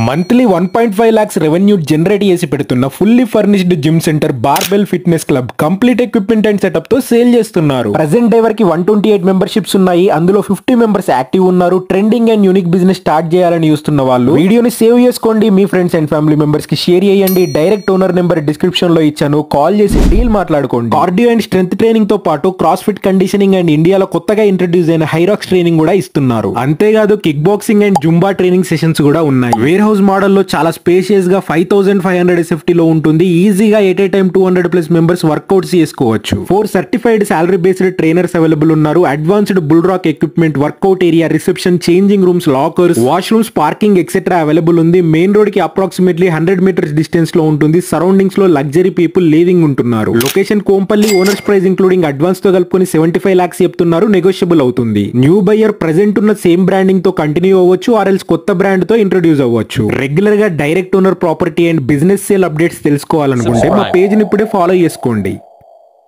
Monthly 1.5 lakhs revenue generate చేసి పెడుతున్న fully furnished gym centre barbell fitness club complete equipment and setup తో sale చేస్తున్నారు. Present day వరకు 128 memberships ఉన్నాయి. అందులో 50 మెంబర్స్ యాక్టివ్ ఉన్నారు. Trending and unique business start చేయాలని చూస్తున్న వాళ్ళు వీడియోని సేవ్ చేసుకోండి, మీ ఫ్రెండ్స్ అండ్ ఫ్యామిలీ మెంబర్స్ కి షేర్ చేయండి. డైరెక్ట్ ఓనర్ నెంబర్ డిస్క్రిప్షన్ లో ఇచ్చాను, కాల్ చేసి డీల్ మాట్లాడుకోండి. కార్డియో అండ్ స్ట్రెంత్ ట్రైనింగ్ తో పాటు క్రాస్ ఫిట్ కండిషనింగ్ అండ్ ఇండియాలో కొత్తగా ఇంట్రడ్యూస్ అయిన హైరాక్స్ ట్రైనింగ్ కూడా ఇస్తున్నారు. అంతేకాదు kick boxing and Zumba training sessions కూడా ఉన్నాయి. వేర్ హౌస్ మోడల్ లో చాలా స్పేషియస్ గా 5500 SFT లో ఉంటుంది. ఈజీగా at a time 200+ members workouts చేసుకోవచ్చు. 4 certified salary based trainers available ఉన్నారు. Advanced bull rock equipment, workout area, reception, changing rooms, lockers, washrooms, parking etcetera available ఉంది. మెయిన్ రోడ్ కి అప్రాక్సిమేట్లీ 100 మీటర్స్ డిస్టెన్స్ లో ఉంటుంది. సరౌండింగ్స్ లో లగ్జరీ పీపుల్ లివింగ్ ఉంటున్నారు. Location Kompally. Owners price including advance తో కలుపుకొని 75 lakhs చెప్తున్నారు. నెగోషియబుల్ అవుతుంది. న్యూ బయ్యర్ ప్రెజెంట్ ఉన్న సేమ్ బ్రాండింగ్ తో కంటిన్యూ అవ్వచ్చు, ఆర్ఎల్స్ కొత్త బ్రాండ్ తో ఇంట్రొడ్యూస్ అవ్వచ్చు. రెగ్యులర్ గా direct owner property and business sale updates తెలుసుకోవాలనుకుంటే మా పేజ్ ని ఇప్పుడే ఫాలో చేసుకోండి.